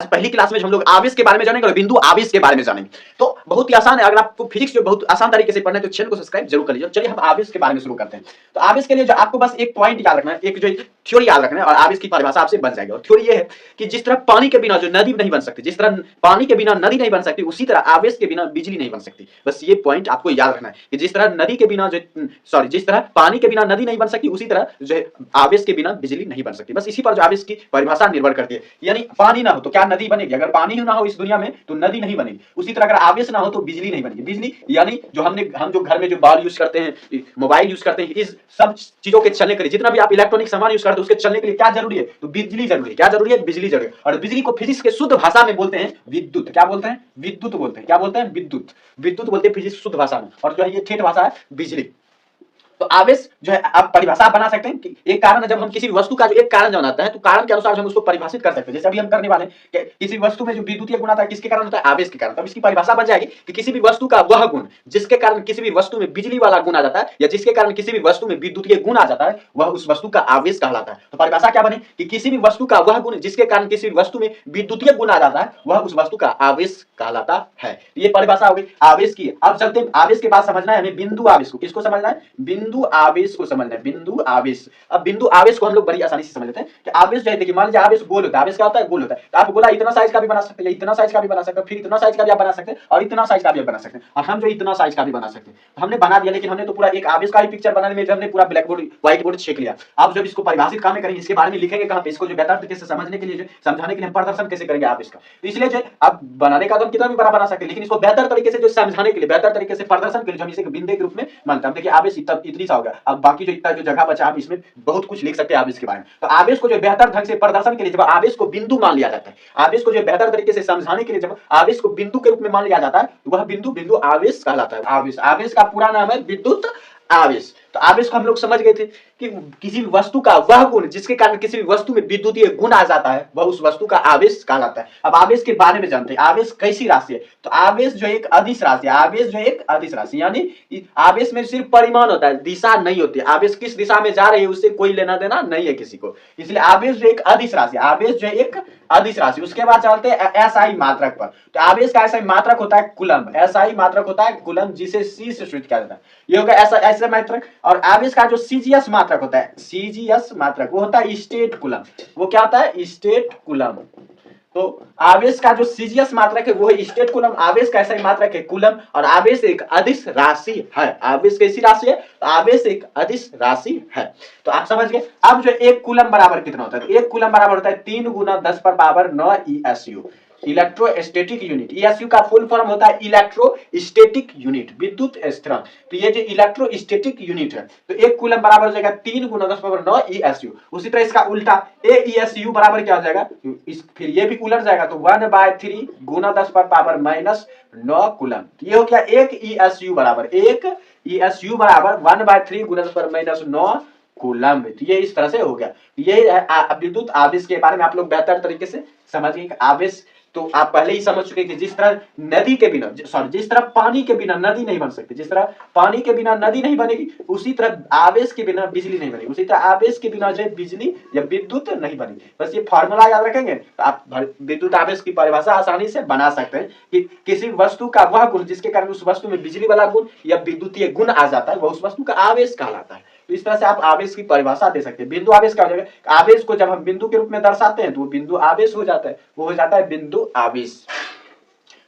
पहली क्लास में हम लोग आवेश के बारे में जानेंगे और बिंदु आवेश के बारे में जानेंगे। तो बहुत ही आसान है, अगर आपको फिजिक्स जो बहुत आसान तरीके से पढ़ना है तो चैनल को सब्सक्राइब जरूर कर लीजिए। चलिए हम आवेश के बारे में शुरू करते हैं। तो आवेश के लिए जो आपको बस एक पॉइंट याद रखना है, एक जो थ्योरी याद रखना है और आवेश की परिभाषा आपसे बन जाएगी। और थ्योरी ये है कि जिस तरह पानी के बिना जो नदी नहीं बन सकती, जिस तरह पानी के बिना नदी नहीं बन सकती, उसी तरह आवेश के बिना बिजली नहीं बन सकती। बस ये पॉइंट आपको याद रखना है कि जिस तरह नदी के बिना जो जिस तरह पानी के बिना नदी नहीं बन सकती, उसी तरह जो है आवेश के बिना बिजली नहीं बन सकती। बस इसी पर जो आवेश की परिभाषा निर्भर करती है। यानी पानी ना हो तो क्या नदी बनेगी? अगर पानी ही ना हो इस दुनिया में तो नदी नहीं बनेगी। उसी तरह अगर आवेश ना हो तो बिजली नहीं बनेगी। बिजली यानी जो हम जो घर में जो बॉल यूज करते हैं, मोबाइल यूज करते हैं, इस सब चीजों के चलने के लिए, जितना भी आप इलेक्ट्रॉनिक सामान यूज करते हैं, उसके चलने के लिए क्या जरूरी है? तो बिजली जरूरी है। क्या जरूरी है? बिजली जरूरी है। और बिजली को फिजिक्स के शुद्ध भाषा में बोलते हैं विद्युत। क्या बोलते हैं? विद्युत बोलते हैं। क्या बोलते हैं? विद्युत। विद्युत बोलते हैं फिजिक्स शुद्ध भाषा में। और जो है ये ठेठ भाषा है बिजली। तो आवेश जो है आप परिभाषा बना सकते हैं कि एक कारण जब हम किसी वस्तु का जो एक कारण बनाते हैं तो कारण के अनुसार हम उसको परिभाषित कर सकते हैं। जैसे अभी हम करने वाले हैं कि किसी वस्तु में जो विद्युतीय गुण आता है किसके कारण होता है? आवेश के कारण। तब इसकी परिभाषा बन जाएगी कि किसी भी वस्तु का वह गुण जिसके कारण किसी भी वस्तु में बिजली वाला गुण आ जाता है या जिसके कारण किसी भी वस्तु में विद्युतीय गुण आ जाता है, वह उस वस्तु का आवेश कहलाता है। तो परिभाषा क्या बने कि किसी भी वस्तु का वह गुण जिसके कारण किसी भी वस्तु में विद्युतीय गुण आ जाता है, वह उस वस्तु का आवेश कहलाता है। ये परिभाषा हो गई आवेश की। अब चलते हैं आवेश के बाद समझना है हमें बिंदु आवेश को। किसको समझना है? बिंदु आवेश को समझना है। बिंदु आवेश। अब बिंदु आवेश को हम लोग बड़ी आसानी से समझ लेते हैं कि आवेश जो है, देखिए मान लीजिए आवेश गोल होता है। आवेश क्या होता है? गोल होता है। तो आप गोला इतना साइज का भी बना सकते हैं, इतना साइज का भी बना सकते हैं, फिर इतना साइज का भी आप बना सकते हैं और इतना साइज का भी आप बना सकते हैं। और हम जो इतना साइज का भी बना सकते हैं, हमने बना दिया, लेकिन हमने तो पूरा एक आवेश का ही पिक्चर बनाने में हमने पूरा ब्लैक बोर्ड व्हाइट बोर्ड छेक लिया। अब जब इसको परिभाषित काम करेंगे, इसके बारे में लिखेंगे कहां पे? इसको जो बेहतर तरीके से समझने के लिए, जो समझाने के लिए हम प्रदर्शन कैसे करेंगे आवेश का। तो इसलिए जो आप बनाने का तो हम कितना भी बड़ा बना सकते हैं, लेकिन इसको बेहतर तरीके से जो समझाने के लिए, बेहतर तरीके से प्रदर्शन के लिए हम इसे बिंदु के रूप में मानते हैं। देखिए आवेश इतनी सा हो गया। अब बाकी जो इतना जो जगह बचा, आप इसमें बहुत कुछ लिख सकते हैं आवेश के बारे में। तो आवेश को जो बेहतर ढंग से प्रदर्शन के लिए जब आवेश को बिंदु मान लिया जाता है, आवेश को जो बेहतर तरीके से समझाने के लिए जब आवेश को बिंदु के रूप में मान लिया जाता है, तो वह बिंदु आवेश कहलाता है। आवेश, आवेश का पूरा नाम है विद्युत आवेश। तो आवेश को हम लोग समझ गए थे कि किसी भी वस्तु का वह गुण जिसके कारण किसी भी वस्तु में विद्युतीय गुण आ जाता है, वह उस वस्तु का आवेश कहलाता है। अब आवेश के बारे में जानते हैं। आवेश कैसी राशि है? तो आवेश जो एक अदिश राशि है। आवेश जो एक अदिश राशि, यानी आवेश में सिर्फ परिमाण होता है, दिशा नहीं होती। आवेश किस दिशा में जा रही है उससे कोई लेना देना नहीं है किसी को। इसलिए आवेश जो एक अदिश राशि, आवेश जो एक अदिश राशि। उसके बाद चलते हैं एसआई मात्रक पर। तो आवेश का एसआई मात्रक होता है कूलम्ब। एसआई मात्रक होता है कूलम्ब, जिसे सी से सूचित किया जाता है। ये होगा एसआई मात्रक। और आवेश का जो सीजीएस मात्रक होता है, सीजीएस मात्रक, वो होता है स्टेट कूलम्ब। वो क्या होता है? State coulomb. तो आवेश का जो सीजीएस मात्रक है वो है स्टेट कूलम्ब। आवेश का एसआई मात्रक है कूलम्ब। और आवेश एक अदिश राशि है। आवेश कैसी राशि है? तो आवेश एक अदिश राशि है। तो आप समझ गए। अब जो एक कूलम्ब बराबर कितना होता है? एक कूलम्ब बराबर होता है 3 × 10⁻9 ESU, इलेक्ट्रोस्टैटिक यूनिट। ESU का फुल फॉर्म होता है इलेक्ट्रोस्टैटिक यूनिट, विद्युत स्थिरांक। तो ये जो इलेक्ट्रोस्टैटिक यूनिट है, तो एक कूलम्ब बराबर हो जाएगा 3 × 10⁻9 ESU। उसी तरह इसका उल्टा AESU बराबर क्या हो जाएगा? फिर ये भी उलट जाएगा, तो 1/3 × 10⁻⁻9 कूलम्ब। ये हो गया एक ESU बराबर, एक ESU बराबर 1/3 × 10⁻9 कूलम्ब। तो ये इस तरह से हो गया। ये है विद्युत आवेश के बारे में आप लोग बेहतर तरीके से समझ गए। आवेश तो आप पहले ही समझ चुके कि जिस तरह नदी के बिना, जिस तरह पानी के बिना नदी नहीं बन सकती, जिस तरह पानी के बिना नदी नहीं बनेगी, उसी तरह आवेश के बिना बिजली नहीं बनेगी। उसी तरह आवेश के बिना जो बिजली या विद्युत नहीं बनेगी। बस ये फॉर्मूला याद रखेंगे तो आप विद्युत आवेश की परिभाषा आसानी से बना सकते हैं कि किसी वस्तु का वह गुण जिसके कारण उस वस्तु में बिजली वाला गुण या विद्युतीय गुण आ जाता है, वह उस वस्तु का आवेश कहलाता है। तो इस तरह से आप आवेश की परिभाषा दे सकते हैं। बिंदु आवेश क्या हो जाएगा? आवेश को जब हम बिंदु के रूप में दर्शाते हैं तो वो बिंदु आवेश हो जाता है, वो हो जाता है बिंदु आवेश।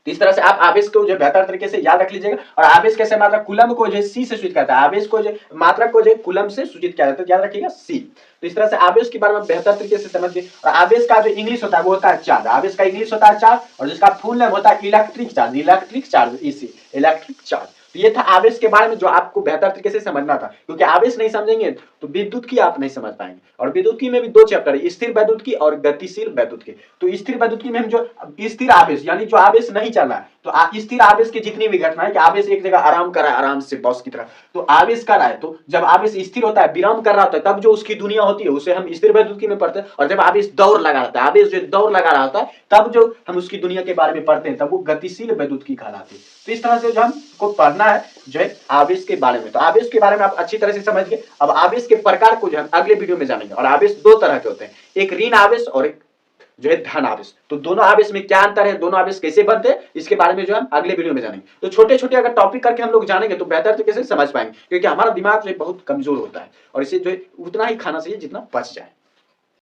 तो इस तरह से आप आवेश को जो बेहतर तरीके से याद रख लीजिएगा। और आवेश कैसे मात्रक? कूलम्ब को जो सी से सूचित करता है, आवेश को जो मात्रक को जो कूलम्ब से सूचित किया जाता है, याद रखिएगा सी। तो इस तरह से आवेश के बारे में बेहतर तरीके से समझिए। और आवेश का जो इंग्लिश होता है वो होता है चार्ज। आवेश का इंग्लिश होता है चार्ज, और जिसका फुल नेम होता है इलेक्ट्रिक चार्ज। इलेक्ट्रिक चार्ज, इसी इलेक्ट्रिक चार्ज। तो ये था आवेश के बारे में जो आपको बेहतर तरीके से समझना था, क्योंकि आवेश नहीं समझेंगे तो विद्युत की आप नहीं समझ पाएंगे। और विद्युत की में भी 2 चैप्टर है, स्थिर वैद्युत की और गतिशील वैद्युत की। तो स्थिर वैद्युत की में हम जो स्थिर आवेश, यानी जो आवेश नहीं चल रहा है, तो स्थिर आवेश की जितनी भी घटना है कि आवेश एक जगह आराम कर रहा है, आराम से बॉस की तरह, तो आवेश कर रहा है। तो जब आवेश स्थिर होता है, विराम कर रहा होता है, तब जो उसकी दुनिया होती है उसे हम स्थिर वैद्युत की में पढ़ते हैं। और जब आवेश दौड़ लगा रहता है, आवेश जो दौड़ लगा रहा होता है, तब जो हम उसकी दुनिया के बारे में पढ़ते हैं, तब वो गतिशील वैद्युत की कहलाती है। तो इस तरह से जो हमको पढ़ना है जो है आवेश के बारे में। तो आवेश के बारे में आप अच्छी तरह से समझ गए। अब आवेश के प्रकार को जो हम अगले वीडियो में जानेंगे। और आवेश 2 तरह के होते हैं, एक ऋण आवेश और एक जो है धन आवेश। तो दोनों आवेश में क्या अंतर है, दोनों आवेश कैसे बनते हैं, इसके बारे में जो हम अगले वीडियो में जानेंगे। तो छोटे छोटे अगर टॉपिक करके हम लोग जानेंगे तो बेहतर तरीके से समझ पाएंगे, क्योंकि हमारा दिमाग जो है बहुत कमजोर होता है और इसे जो है उतना ही खाना चाहिए जितना पच जाए।